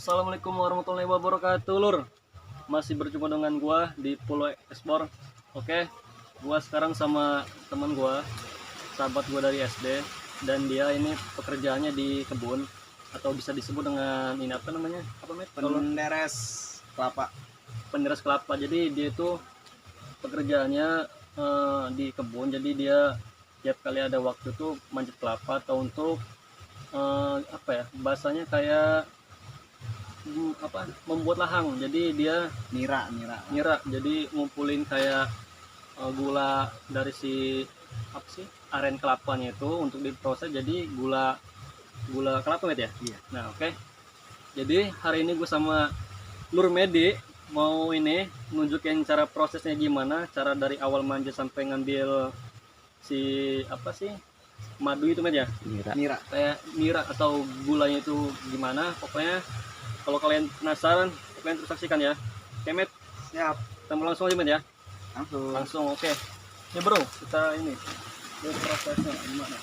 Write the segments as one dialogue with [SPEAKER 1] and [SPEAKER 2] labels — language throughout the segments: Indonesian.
[SPEAKER 1] Assalamualaikum warahmatullahi wabarakatuh, Lur. Masih berjumpa dengan gua di Pulau Explore. Oke, gua sekarang sama teman gua, sahabat gua dari SD, dan dia ini pekerjaannya di kebun atau bisa disebut dengan ini apa namanya? Apa, Met?
[SPEAKER 2] Penderes kelapa.
[SPEAKER 1] Penderes kelapa. Jadi dia itu pekerjaannya di kebun. Jadi dia tiap kali ada waktu tuh manjat kelapa atau untuk apa ya? Bahasanya kayak membuat lahang. Jadi dia
[SPEAKER 2] Nira.
[SPEAKER 1] jadi ngumpulin kayak gula dari si aren kelapanya itu untuk diproses jadi gula kelapa, Met ya.
[SPEAKER 2] Iya.
[SPEAKER 1] Nah, oke. Jadi hari ini gue sama Lur Medi mau ini nunjukin cara prosesnya gimana, cara dari awal manja sampai ngambil si madu itu, Met ya.
[SPEAKER 2] Nira.
[SPEAKER 1] Kayak nira atau gulanya itu gimana. Pokoknya kalau kalian penasaran, kalian terus saksikan ya. Oke, Met.
[SPEAKER 2] Siap.
[SPEAKER 1] Kita mau langsung aja, Met ya.
[SPEAKER 2] Langsung.
[SPEAKER 1] Oke. Ya, Bro, kita ini lihat prosesnya gimana.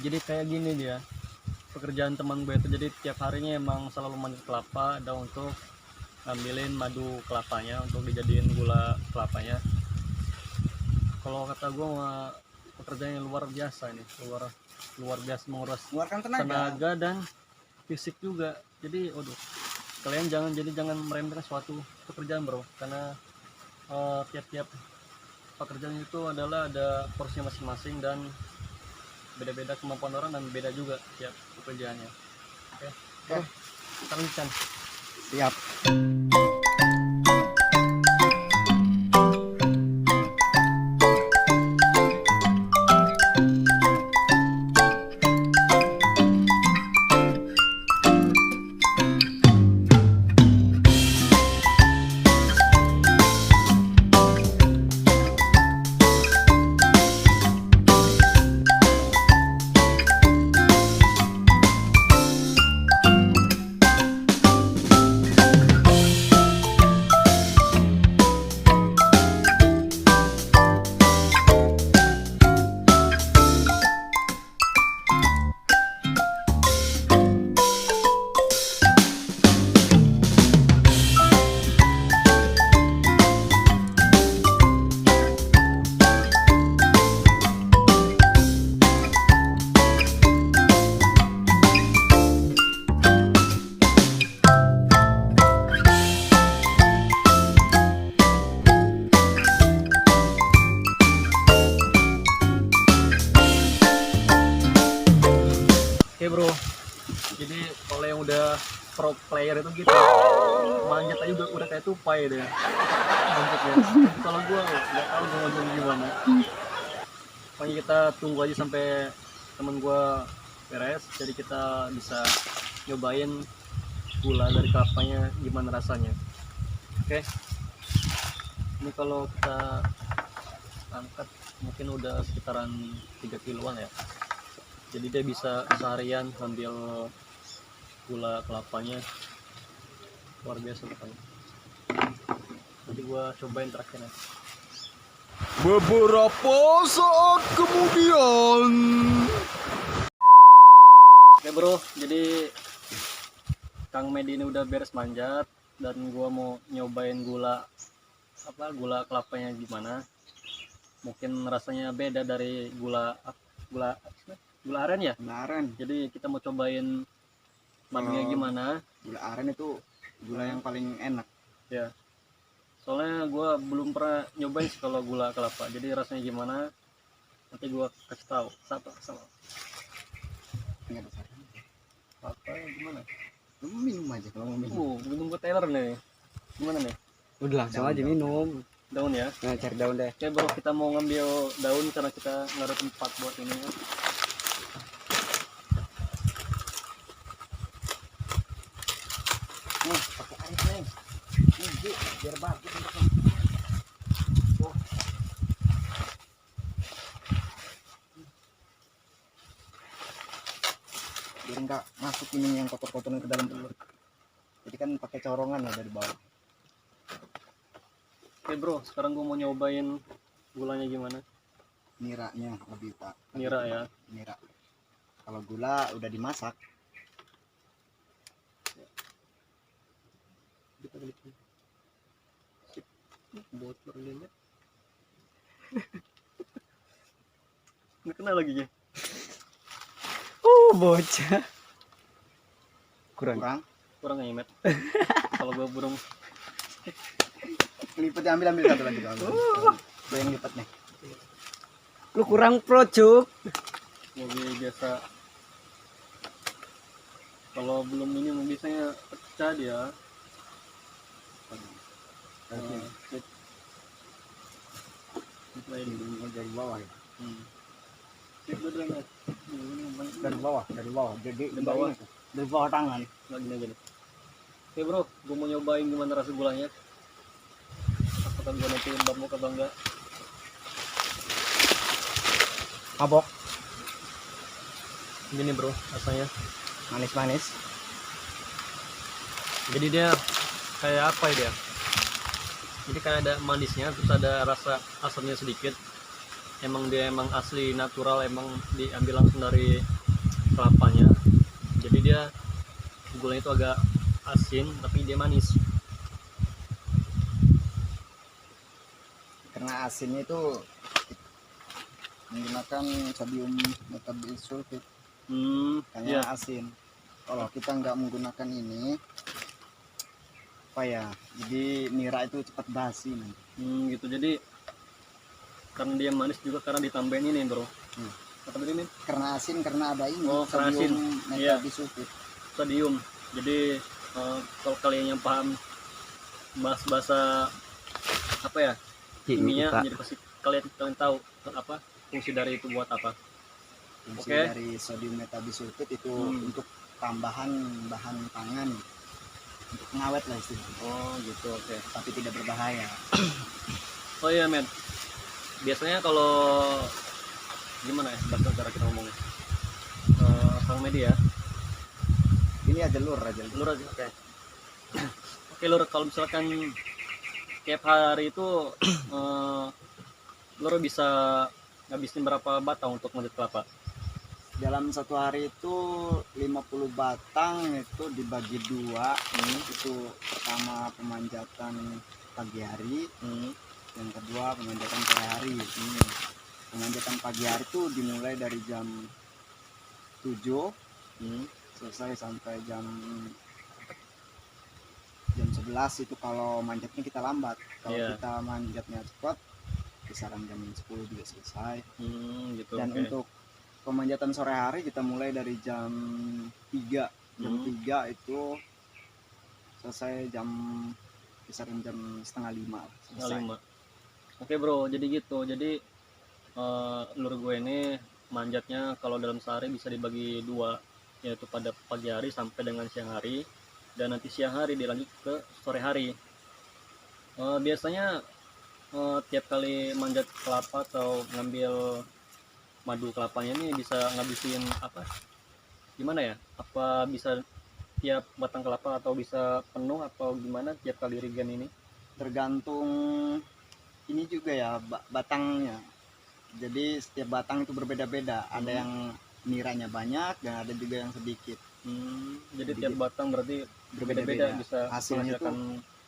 [SPEAKER 1] Jadi kayak gini dia pekerjaan teman gue itu. Jadi tiap harinya emang selalu manjat kelapa dan untuk ngambilin madu kelapanya untuk dijadiin gula kelapanya. Kalau kata gue mah pekerjaan yang luar biasa ini, luar biasa, menguras
[SPEAKER 2] Mengeluarkan
[SPEAKER 1] tenaga dan fisik juga. Jadi kalian jangan meremehkan suatu pekerjaan, bro, karena tiap-tiap pekerjaan itu adalah ada porsinya masing-masing dan beda-beda kemampuan orang dan beda juga tiap pekerjaannya. Oke. Kita lanjutkan.
[SPEAKER 2] Siap.
[SPEAKER 1] yang udah pro player itu gitu manjat aja udah kayak tupai deh manjatnya. Kalau gua nggak tahu gua mau jadi gimana. Pokoknya kita tunggu aja sampai temen gua beres, jadi kita bisa nyobain gula dari kelapanya gimana rasanya. Oke, ini kalau kita angkat mungkin udah sekitaran 3 kiloan ya, jadi dia bisa seharian ngambil gula kelapanya, luar biasa pokoknya. Nanti gua cobain terakhir ya.
[SPEAKER 2] Beberapa saat kemudian.
[SPEAKER 1] Oke bro, jadi Kang Medi ini udah beres manjat dan gua mau nyobain gula kelapanya gimana. Mungkin rasanya beda dari gula aren ya.
[SPEAKER 2] Gula aren.
[SPEAKER 1] Jadi kita mau cobain maminya gimana.
[SPEAKER 2] Gula aren itu gula yang paling enak.
[SPEAKER 1] Ya. Soalnya gua belum pernah nyobain sih kalau gula kelapa. Jadi rasanya gimana? Nanti gua kasih tahu. Sama.
[SPEAKER 2] Enggak ada saran.
[SPEAKER 1] Apa gimana?
[SPEAKER 2] Lu minum aja kalau mau minum.
[SPEAKER 1] Minum gua Taylor nih. Gimana nih?
[SPEAKER 3] Udah langsung aja minum.
[SPEAKER 1] Daun ya.
[SPEAKER 3] Nah, cari daun deh.
[SPEAKER 1] Oke bro, kita mau ngambil daun karena kita nggak ada tempat buat ini ya.
[SPEAKER 2] Nih, pakai air nih. Ini biar bagus untuk oh. Biar enggak masuk ini yang kotor-kotornya ke dalam telur. Jadi kan pakai corongan ya dari bawah.
[SPEAKER 1] Oke bro, sekarang gue mau nyobain gulanya gimana.
[SPEAKER 2] Niranya lebih pak.
[SPEAKER 1] Nira ya.
[SPEAKER 2] Nira. Kalau gula udah dimasak.
[SPEAKER 1] Sip. Bocor lihat. Nggak kena lagi ya.
[SPEAKER 3] Bocah.
[SPEAKER 2] Kurang
[SPEAKER 1] Ya Met. Kalau gue burung
[SPEAKER 2] lipat, ambil satu lagi kalau gue yang lipat nih.
[SPEAKER 3] Lu kurang pro, Cuk.
[SPEAKER 1] mobil biasa. Kalau belum ini biasanya pecah dia. Sip. Lain
[SPEAKER 2] Dari bawah ya.
[SPEAKER 1] Sip udah Met.
[SPEAKER 2] Dari bawah. Jadi
[SPEAKER 1] Dari bawah.
[SPEAKER 2] Dari bawah tangan.
[SPEAKER 1] Lagi aja nih. Oke bro, gue mau nyobain gimana rasa gulanya. Apakah gue nanti mbak atau enggak?
[SPEAKER 3] Mabok,
[SPEAKER 1] Gini bro, rasanya.
[SPEAKER 3] manis-manis.
[SPEAKER 1] Jadi dia kayak apa ya dia? Jadi kayak ada manisnya, terus ada rasa asamnya sedikit. Emang dia emang asli natural, emang diambil langsung dari kelapanya. Jadi dia gulanya itu agak asin, tapi dia manis.
[SPEAKER 2] Karena asinnya itu menggunakan sodium metabisulfit,
[SPEAKER 1] Iya.
[SPEAKER 2] makanya asin. Kalau kita nggak menggunakan ini, apa ya? Jadi nira itu cepat basi nanti.
[SPEAKER 1] Gitu. Jadi karena dia manis juga karena ditambahin ini bro. Apa tadi nih?
[SPEAKER 2] Karena asin, karena ada ini
[SPEAKER 1] Oh, karena asin. Iya.
[SPEAKER 2] metabisulfit.
[SPEAKER 1] Sodium. Jadi kalau kalian yang paham bahasa apa ya kimia, jadi pasti kalian tahu apa fungsi dari itu buat apa.
[SPEAKER 2] Fungsi
[SPEAKER 1] Oke.
[SPEAKER 2] dari sodium metabisulfit itu untuk tambahan bahan pangan, untuk pengawet lah istilahnya.
[SPEAKER 1] Oh gitu, oke.
[SPEAKER 2] Tapi tidak berbahaya.
[SPEAKER 1] Oh iya men, biasanya kalau gimana ya bahasa cara kita ngomongnya, Kang Medi ya,
[SPEAKER 2] Ini aja lur aja.
[SPEAKER 1] Lur aja, oke. Oke Lur, kalau misalkan tiap hari itu Lur bisa ngabisin berapa batang untuk manjat kelapa?
[SPEAKER 2] Dalam satu hari itu 50 batang itu dibagi dua. Itu pertama pemanjatan pagi hari, yang kedua pemanjatan sore hari. Pemanjatan pagi hari itu dimulai dari jam 7 selesai sampai jam 11. Itu kalau manjatnya kita lambat. Kalau kita manjatnya cepat kisaran jam 10 juga selesai.
[SPEAKER 1] Gitu.
[SPEAKER 2] Dan untuk pemanjatan sore hari kita mulai dari jam 3 jam
[SPEAKER 1] Hmm.
[SPEAKER 2] 3 itu selesai kisaran jam setengah 5 selesai.
[SPEAKER 1] 5. Oke bro, jadi gitu. Jadi lur gue ini manjatnya kalau dalam sehari bisa dibagi 2, yaitu pada pagi hari sampai dengan siang hari, dan nanti siang hari dilanjut ke sore hari. Biasanya tiap kali manjat kelapa atau ngambil madu kelapanya ini bisa ngabisin apa? Gimana ya? Apa bisa tiap batang kelapa atau bisa penuh atau gimana tiap kali regen ini?
[SPEAKER 2] Tergantung ini juga ya batangnya. Jadi setiap batang itu berbeda-beda. Ada
[SPEAKER 1] Hmm.
[SPEAKER 2] yang niranya banyak dan ada juga yang sedikit.
[SPEAKER 1] Jadi
[SPEAKER 2] Jadi
[SPEAKER 1] tiap batang berarti berbeda-beda bisa
[SPEAKER 2] Hasilnya itu
[SPEAKER 1] menghasilkan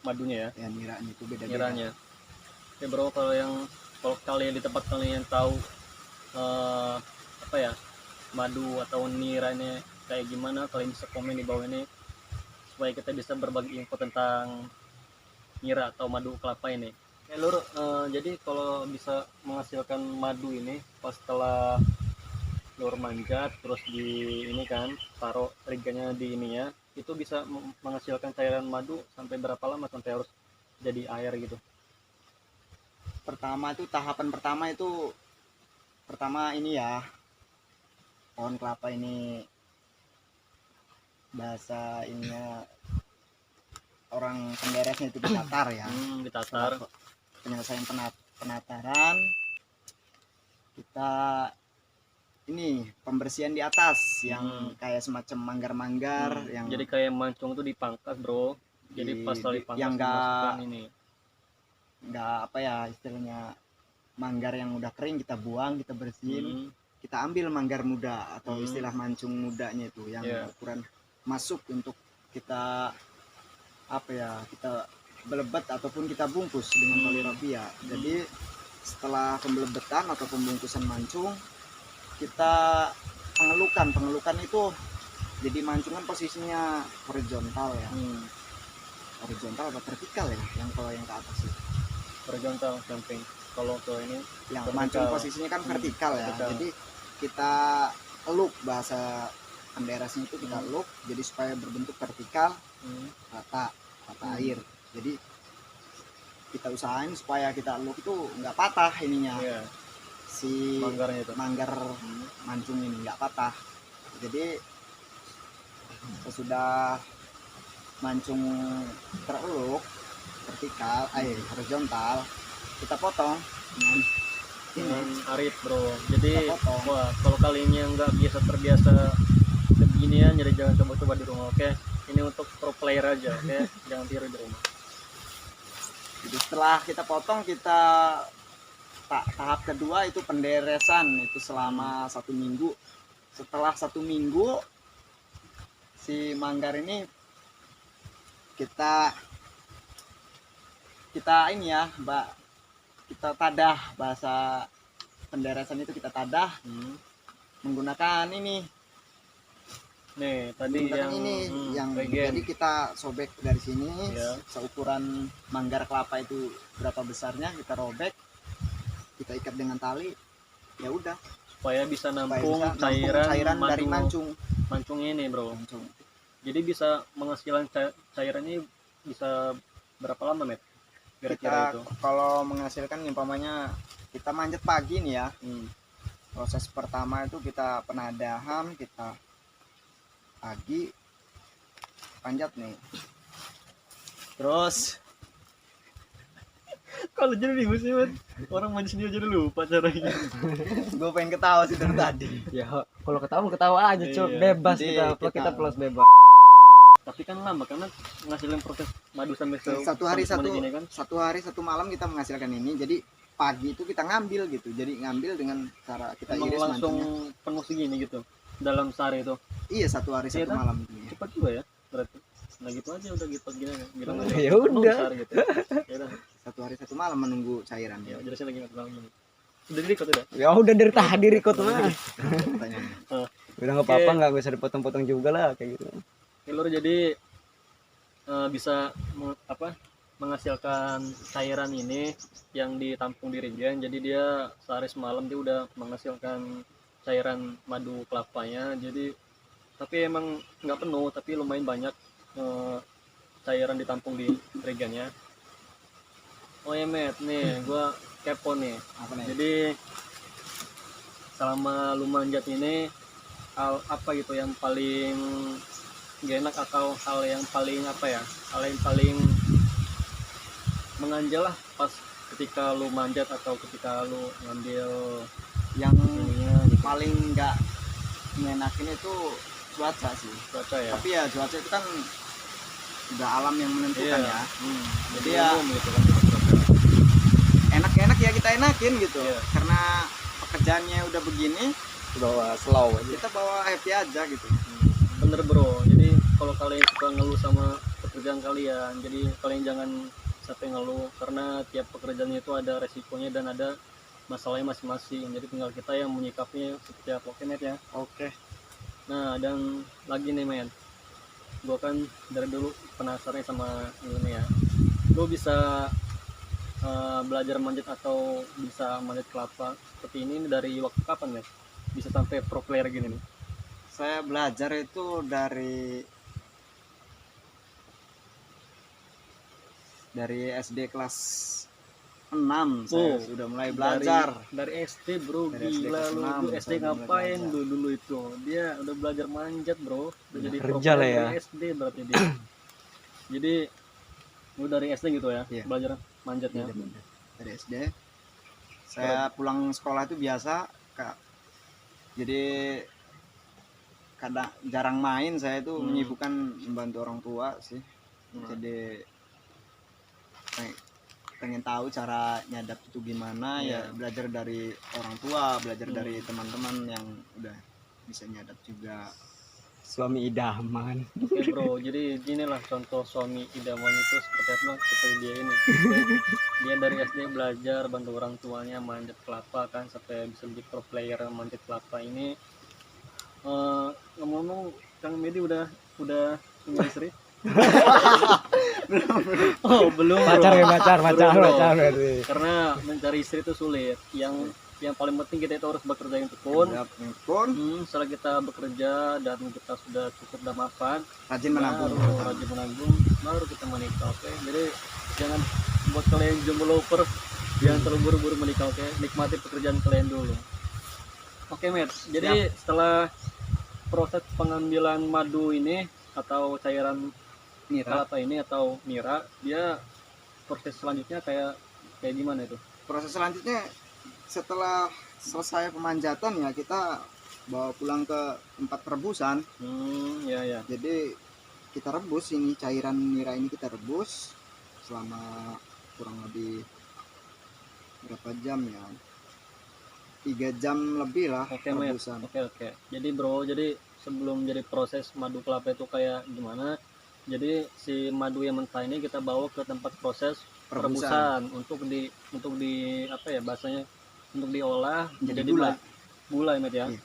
[SPEAKER 1] madunya ya,
[SPEAKER 2] ya niranya itu beda-beda.
[SPEAKER 1] niranya. Oke bro, kalau kalian di tempat kalian tahu apa ya, madu atau niranya kayak gimana, kalian bisa komen di bawah ini supaya kita bisa berbagi info tentang nira atau madu kelapa ini. Oke lur, jadi kalau bisa menghasilkan madu ini pas setelah lur manjat terus di ini kan taruh regennya di ininya, itu bisa menghasilkan cairan madu sampai berapa lama sampai harus jadi air gitu?
[SPEAKER 2] Pertama itu tahapan pertama ini ya, pohon kelapa ini bahasa ininya orang penderesnya itu ditatar ya.
[SPEAKER 1] Ditatar.
[SPEAKER 2] Setelah penyelesaian penataran kita ini pembersihan di atas yang kayak semacam manggar-manggar yang
[SPEAKER 1] jadi kayak mancung tuh dipangkas bro, jadi pas kali pangkas
[SPEAKER 2] yang
[SPEAKER 1] dimasukkan ini
[SPEAKER 2] nggak apa ya istilahnya, manggar yang udah kering kita buang, kita bersihin, kita ambil manggar muda atau istilah mancung mudanya itu yang ukuran masuk untuk kita apa ya, kita belebet ataupun kita bungkus dengan tali rapia. Jadi setelah pembelebetan atau pembungkusan mancung, kita pengelukan itu jadi mancungan posisinya horizontal ya. Horizontal atau vertikal ya, yang kalau yang ke atas itu
[SPEAKER 1] horizontal samping, kalau ke ini
[SPEAKER 2] yang
[SPEAKER 1] vertikal.
[SPEAKER 2] mancung posisinya kan vertikal ya.
[SPEAKER 1] Vertikal.
[SPEAKER 2] Jadi kita eluk, bahasa penderesnya itu kita eluk jadi supaya berbentuk vertikal, rata air. Jadi kita usahain supaya kita eluk itu nggak patah ininya, si
[SPEAKER 1] manggarnya itu,
[SPEAKER 2] manggar mancung ini nggak patah. Jadi sesudah mancung tereluk vertikal horizontal, kita potong
[SPEAKER 1] dengan arit bro. Jadi
[SPEAKER 2] kita potong.
[SPEAKER 1] wah, kalau kalian yang nggak terbiasa beginian, jadi jangan coba-coba di rumah. Oke, ini untuk pro player aja. Oke, jangan tiru di rumah.
[SPEAKER 2] Jadi setelah kita potong, kita tahap kedua itu penderesan, itu selama 1 minggu. Setelah 1 minggu si manggar ini kita ini ya mbak, kita tadah, bahasa penderesan itu kita tadah menggunakan ini
[SPEAKER 1] nih tadi yang
[SPEAKER 2] jadi kita sobek dari sini seukuran manggar kelapa itu berapa besarnya, kita robek, kita ikat dengan tali, ya udah
[SPEAKER 1] supaya bisa nampung cairan
[SPEAKER 2] dari
[SPEAKER 1] mancung ini bro. Jadi bisa menghasilkan cairan ini bisa berapa lama Met? Kira-kira itu
[SPEAKER 2] kalau menghasilkan, umpamanya kita manjat pagi nih ya, proses pertama itu kita penadahan, kita pagi panjat nih, terus
[SPEAKER 1] kalau jadi bingung sih Met, orang manjat sendiri jadi lupa caranya.
[SPEAKER 2] gue pengen ketawa sih dari tadi.
[SPEAKER 3] Ya kalau ketawa aja cok, bebas kita plus bebas.
[SPEAKER 1] Tapi kan lama karena menghasilkan proses madu sampai
[SPEAKER 2] satu hari satu malam kita menghasilkan ini. Jadi pagi itu kita ngambil gitu, jadi ngambil dengan cara kita iris
[SPEAKER 1] langsung
[SPEAKER 2] mancungnya.
[SPEAKER 1] penuh segini gitu dalam sehari itu.
[SPEAKER 2] Iya, 1 hari 1 malam itu ya.
[SPEAKER 1] Cepat juga ya berarti. Nah gitu aja udah gitu gini bilang aja.
[SPEAKER 3] Ya udah
[SPEAKER 1] Gitu. Ya udah
[SPEAKER 2] 1 hari 1 malam menunggu cairan.
[SPEAKER 1] Ya jelasin lagi Mas. Udah di udah.
[SPEAKER 3] ya udah dari tadi record mah.
[SPEAKER 2] Pertanyaannya.
[SPEAKER 3] Udah nggak apa-apa, nggak bisa dipotong-potong juga lah kayak gitu.
[SPEAKER 1] Lur, jadi bisa menghasilkan cairan ini yang ditampung di regen. Jadi dia sehari semalam dia udah menghasilkan cairan madu kelapanya. Jadi tapi emang nggak penuh, tapi lumayan banyak cairan ditampung di regannya. Oh ya Met, nih gua kepo nih.
[SPEAKER 2] Apa nih?
[SPEAKER 1] Jadi selama lu manjat ini, hal apa gitu yang paling gak enak, atau hal yang paling apa ya, hal yang paling menganjal lah pas ketika lu manjat atau ketika lu ngambil
[SPEAKER 2] Yang
[SPEAKER 1] ininya gitu,
[SPEAKER 2] paling nggak ngenakin itu cuaca sih.
[SPEAKER 1] cuaca ya.
[SPEAKER 2] Tapi ya cuaca itu kan udah alam yang menentukan ya.
[SPEAKER 1] Jadi
[SPEAKER 2] Jadi ya-
[SPEAKER 1] umum gitu kan cuaca.
[SPEAKER 2] Enak-enak ya kita enakin gitu.
[SPEAKER 1] Iya.
[SPEAKER 2] Karena pekerjaannya udah begini,
[SPEAKER 3] bawa slow aja.
[SPEAKER 2] kita bawa happy aja gitu.
[SPEAKER 1] Bener bro, jadi kalau kalian suka ngeluh sama pekerjaan kalian, jadi kalian jangan sampai ngeluh, karena tiap pekerjaannya itu ada resikonya dan ada masalahnya masing-masing, jadi tinggal kita yang menyikapinya seperti apa. Oke Met ya.
[SPEAKER 2] Oke.
[SPEAKER 1] Nah, dan lagi nih men, gue kan dari dulu penasaran sama ini ya, gue bisa belajar manjat atau bisa manjat kelapa seperti ini dari waktu kapan Met? Bisa sampai pro player gini nih?
[SPEAKER 2] Saya belajar itu dari SD kelas 6 saya
[SPEAKER 1] Oh,
[SPEAKER 2] sudah mulai belajar.
[SPEAKER 1] dari SD bro.
[SPEAKER 2] Dari SD
[SPEAKER 1] Gila
[SPEAKER 2] kelas
[SPEAKER 1] lu
[SPEAKER 2] 6
[SPEAKER 1] SD
[SPEAKER 2] saya udah mulai
[SPEAKER 1] ngapain
[SPEAKER 2] belajar.
[SPEAKER 1] dulu itu? Dia udah belajar manjat bro, udah
[SPEAKER 3] Udah
[SPEAKER 1] jadi
[SPEAKER 3] kerja lah ya.
[SPEAKER 1] dari SD berarti dia. Jadi lu dari SD gitu ya,
[SPEAKER 2] Iya.
[SPEAKER 1] belajar manjatnya.
[SPEAKER 2] Dari SD saya pulang sekolah itu biasa Kak. Jadi kadang jarang main, saya itu menyibukkan membantu orang tua sih. Jadi pengen tahu cara nyadap itu gimana, ya belajar dari orang tua, belajar dari teman-teman yang udah bisa nyadap juga.
[SPEAKER 3] Suami idaman.
[SPEAKER 1] Oke bro, jadi inilah contoh suami idaman itu seperti apa, seperti dia ini. Dia dari SD belajar bantu orang tuanya manjat kelapa kan, sampai bisa jadi pro player manjat kelapa ini. Ngomong-ngomong, Kang Medi udah punya istri? Oh belum bro.
[SPEAKER 3] Pacar ya, pacar
[SPEAKER 1] Belum, bro.
[SPEAKER 3] berarti.
[SPEAKER 1] Karena mencari istri itu sulit. Yang paling penting kita itu harus bekerja yang tekun.
[SPEAKER 2] Pun
[SPEAKER 1] Setelah kita bekerja dan kita sudah cukup dan mapan,
[SPEAKER 2] rajin menabung.
[SPEAKER 1] rajin menabung, baru kita menikah. Oke, jadi jangan, buat kalian jomblo lover, jangan terlalu buru-buru menikah. Oke, nikmati pekerjaan kalian dulu. Oke Met, jadi setelah proses pengambilan madu ini atau cairan
[SPEAKER 2] Nira.
[SPEAKER 1] kelapa ini atau nira, dia proses selanjutnya kayak gimana itu?
[SPEAKER 2] Proses selanjutnya setelah selesai pemanjatan ya kita bawa pulang ke tempat perebusan.
[SPEAKER 1] Ya.
[SPEAKER 2] Jadi kita rebus ini cairan nira ini, kita rebus selama kurang lebih berapa jam ya? 3 jam lebih lah
[SPEAKER 1] Oke Met.
[SPEAKER 2] perebusan.
[SPEAKER 1] Oke. Jadi bro, jadi sebelum jadi proses madu kelapa itu kayak gimana? Jadi si madu yang mentah ini kita bawa ke tempat proses perebusan untuk di apa ya bahasanya, untuk diolah
[SPEAKER 2] Jadi
[SPEAKER 1] menjadi gula ya Met ya.
[SPEAKER 2] Iya.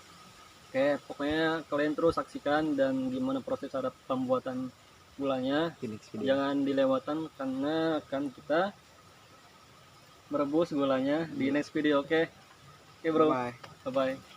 [SPEAKER 1] Oke, pokoknya kalian terus saksikan dan gimana proses ada pembuatan gulanya. Jangan dilewatkan karena akan kita merebus gulanya di next video. Oke bro,
[SPEAKER 2] Bye.
[SPEAKER 1] bye bye.